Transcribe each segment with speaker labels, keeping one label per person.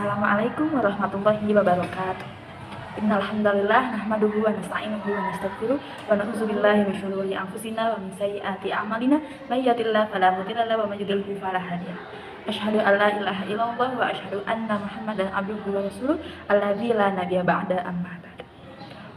Speaker 1: Assalamualaikum warahmatullahi wabarakatuh. Innal hamdalillah nahmaduhu wa nasta'inuhu wa nastaghfiruh wa na'udzu billahi min syururi anfusina wa min sayyiati a'malina may yahdihillahu fala mudilla lahu wa may yudlil fala hadiya lahu. Asyhadu an la ilaha illallah wa asyhadu anna Muhammadan abduhu wa rasuluh alladzi la nabiyya ba'da amma ba'd.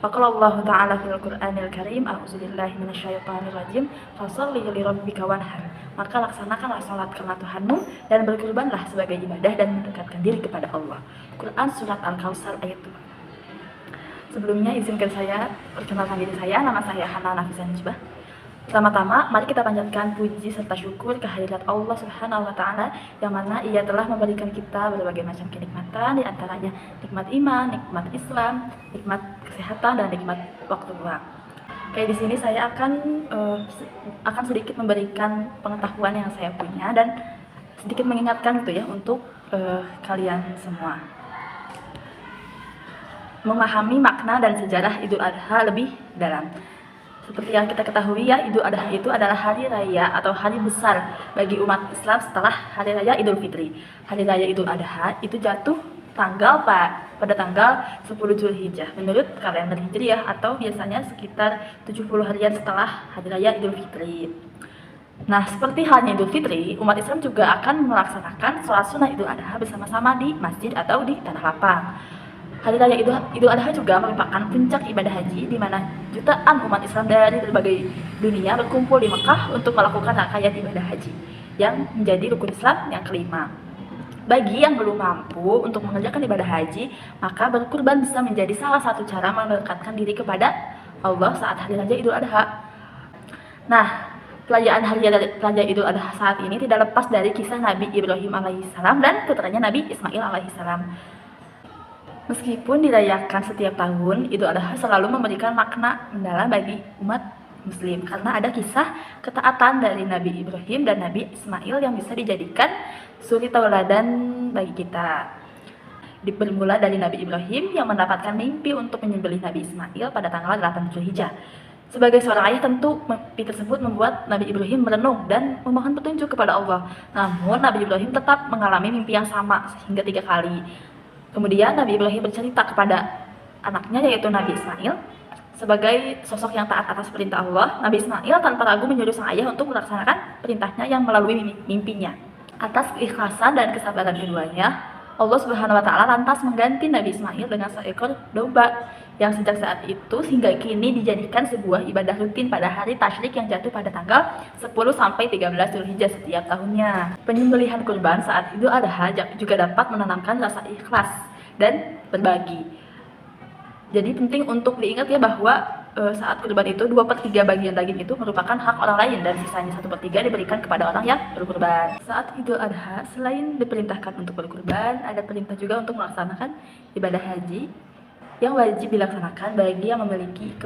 Speaker 1: Faqala Allah Ta'ala fil Qur'anil Karim, a'udzu billahi minasyaitonir rajim, fasholli li rabbika wanhar. Maka laksanakanlah salat karena Tuhanmu dan berkurbanlah sebagai ibadah dan mendekatkan diri kepada Allah. Quran Surat Al-Kautsar ayat 2. Sebelumnya izinkan saya perkenalkan diri saya, nama saya Hana Nafisa Najbah. Pertama-tama, mari kita panjatkan puji serta syukur kehadirat Allah Subhanahu wa Ta'ala yang mana Ia telah memberikan kita berbagai macam kenikmatan, di antaranya nikmat iman, nikmat Islam, nikmat kesehatan, dan nikmat waktu luang. Kayak di sini saya akan sedikit memberikan pengetahuan yang saya punya dan sedikit mengingatkan gitu ya untuk kalian semua. Memahami makna dan sejarah Idul Adha lebih dalam. Seperti yang kita ketahui ya, Idul Adha itu adalah hari raya atau hari besar bagi umat Islam setelah hari raya Idul Fitri. Hari raya Idul Adha itu jatuh pada tanggal 10 Zulhijjah menurut kalender Hijriah atau biasanya sekitar 70 harian setelah hari raya Idul Fitri. Nah, seperti halnya Idul Fitri, umat Islam juga akan melaksanakan sholat sunnah Idul Adha bersama-sama di masjid atau di tanah lapang. Hari raya Idul Adha juga merupakan puncak ibadah haji di mana jutaan umat Islam dari berbagai dunia berkumpul di Mekah untuk melakukan rangkaian ibadah haji yang menjadi rukun Islam yang kelima. Bagi yang belum mampu untuk mengerjakan ibadah haji, maka berkurban bisa menjadi salah satu cara mendekatkan diri kepada Allah saat hari raya Idul Adha. Nah, perayaan hari raya Idul Adha saat ini tidak lepas dari kisah Nabi Ibrahim alaihissalam dan putranya Nabi Ismail alaihissalam. Meskipun dirayakan setiap tahun, Idul Adha selalu memberikan makna mendalam bagi umat Muslim karena ada kisah ketaatan dari Nabi Ibrahim dan Nabi Ismail yang bisa dijadikan suri tauladan bagi kita. Bermula dari Nabi Ibrahim yang mendapatkan mimpi untuk menyembelih Nabi Ismail pada tanggal 8 Zulhijjah. Sebagai seorang ayah tentu mimpi tersebut membuat Nabi Ibrahim merenung dan memohon petunjuk kepada Allah. Namun Nabi Ibrahim tetap mengalami mimpi yang sama hingga 3 kali. Kemudian Nabi Ibrahim bercerita kepada anaknya yaitu Nabi Ismail. Sebagai sosok yang taat atas perintah Allah, Nabi Ismail tanpa ragu menyuruh sang ayah untuk melaksanakan perintahnya yang melalui mimpinya. Atas keikhlasan dan kesabaran keduanya, Allah Subhanahu wa Ta'ala lantas mengganti Nabi Ismail dengan seekor domba yang sejak saat itu hingga kini dijadikan sebuah ibadah rutin pada hari tasyrik yang jatuh pada tanggal 10 sampai 13 Zulhijjah setiap tahunnya. Penyembelihan kurban saat Idul Adha juga dapat menanamkan rasa ikhlas dan berbagi. Jadi penting untuk diingat ya bahwa saat kurban itu 2/3 bagian daging itu merupakan hak orang lain dan sisanya 1/3 diberikan kepada orang yang berkurban. Saat Idul Adha selain diperintahkan untuk berkurban, ada perintah juga untuk melaksanakan ibadah haji yang wajib dilaksanakan bagi yang memiliki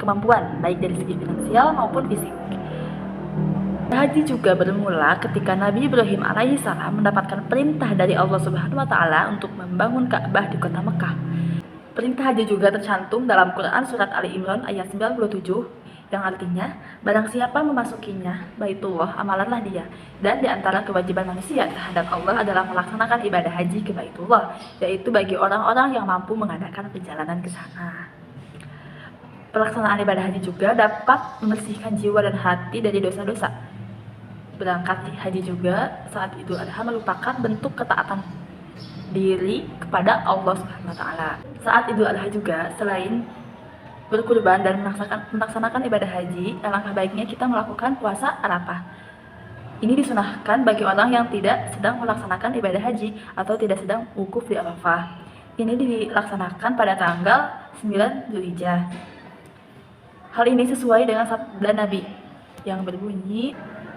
Speaker 1: kemampuan baik dari segi finansial maupun fisik. Haji juga bermula ketika Nabi Ibrahim alaihissalam mendapatkan perintah dari Allah Subhanahu wa Ta'ala untuk membangun Ka'bah di kota Mekah. Perintah haji juga tercantum dalam Quran Surat Ali Imran ayat 97 yang artinya, barang siapa memasukinya, Baitullah, amalanlah dia. Dan di antara kewajiban manusia terhadap Allah adalah melaksanakan ibadah haji ke Baitullah, yaitu bagi orang-orang yang mampu mengadakan perjalanan ke sana. Pelaksanaan ibadah haji juga dapat membersihkan jiwa dan hati dari dosa-dosa. Berangkat haji juga saat Idul Adha merupakan bentuk ketaatan diri kepada Allah Subhanahu wa Ta'ala. Saat Idul Adha juga selain berkurban dan melaksanakan ibadah haji, alangkah baiknya kita melakukan puasa Arafah. Ini disunahkan bagi orang yang tidak sedang melaksanakan ibadah haji atau tidak sedang wukuf di Arafah. Ini dilaksanakan pada tanggal 9 Zulhijjah. Hal ini sesuai dengan sabda Nabi yang berbunyi,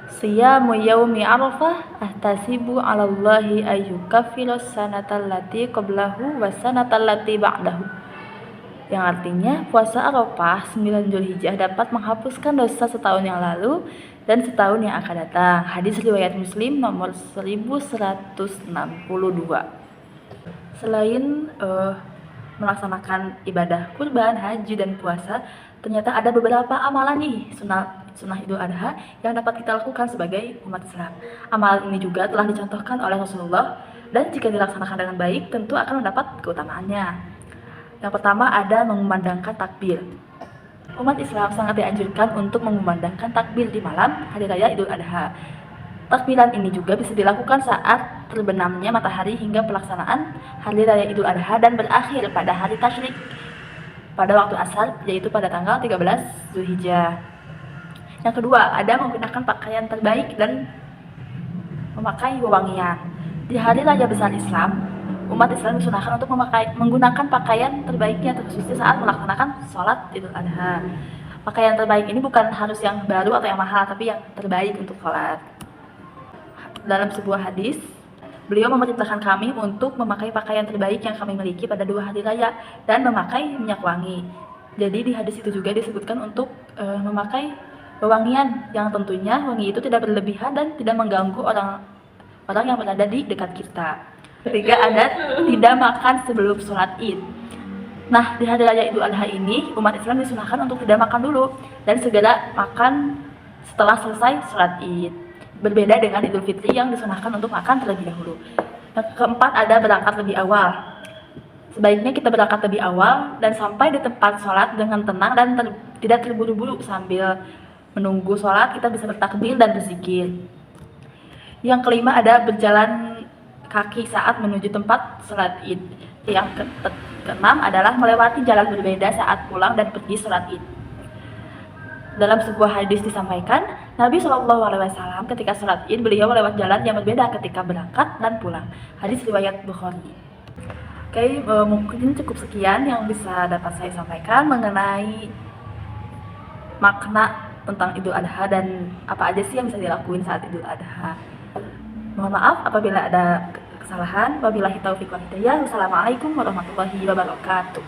Speaker 1: Siyamu yaumi Arafah ahtasibu 'alallahi ayyukaffiras sanatal lati qablahu was sanatal lati ba'dahu. Yang artinya puasa Arafah 9 Zulhijjah dapat menghapuskan dosa setahun yang lalu dan setahun yang akan datang. Hadis riwayat Muslim nomor 1162. Selain melaksanakan ibadah kurban, haji, dan puasa, ternyata ada beberapa amalan nih sunnah Idul Adha yang dapat kita lakukan sebagai umat Islam. Amalan ini juga telah dicontohkan oleh Rasulullah Dan jika dilaksanakan dengan baik, tentu akan mendapat keutamaannya. Yang pertama ada mengumandangkan takbir. Umat Islam sangat dianjurkan untuk mengumandangkan takbir di malam Hari Raya Idul Adha. Takbiran ini juga bisa dilakukan saat terbenamnya matahari hingga pelaksanaan Hari Raya Idul Adha dan berakhir pada hari tasyrik pada waktu asar, yaitu pada tanggal 13 Zulhijjah. Yang kedua, ada menggunakan pakaian terbaik dan memakai wewangian. Di Hari Raya Besar Islam, umat Islam disunahkan untuk menggunakan pakaian terbaiknya, terkhususnya saat melaksanakan sholat Idul Adha. Pakaian terbaik ini bukan harus yang baru atau yang mahal, tapi yang terbaik untuk sholat. Dalam sebuah hadis, beliau memerintahkan kami untuk memakai pakaian terbaik yang kami miliki pada 2 hari raya dan memakai minyak wangi. Jadi di hadis itu juga disebutkan untuk memakai wewangian yang tentunya wangi itu tidak berlebihan dan tidak mengganggu orang yang berada di dekat kita. Ketiga ada tidak makan sebelum sholat Id. Nah, di hari raya Idul Adha ini umat Islam disunahkan untuk tidak makan dulu dan segera makan setelah selesai sholat Id. Berbeda dengan Idul Fitri yang disunahkan untuk makan terlebih dahulu. Yang keempat ada berangkat lebih awal. Sebaiknya kita berangkat lebih awal dan sampai di tempat sholat dengan tenang dan tidak terburu-buru. Sambil menunggu sholat kita bisa bertakbir dan berzikir. Yang kelima ada berjalan kaki saat menuju tempat sholat Id. Yang keenam adalah melewati jalan berbeda saat pulang dan pergi sholat Id. Dalam sebuah hadis disampaikan, Nabi SAW ketika sholat Id beliau melewati jalan yang berbeda ketika berangkat dan pulang. Hadis riwayat Bukhari. Oke, mungkin cukup sekian yang bisa dapat saya sampaikan mengenai makna tentang Idul Adha dan apa aja sih yang bisa dilakuin saat Idul Adha. Mohon maaf apabila ada kesalahan. Wabillahi taufiq wal hidayah. Wassalamualaikum warahmatullahi wabarakatuh.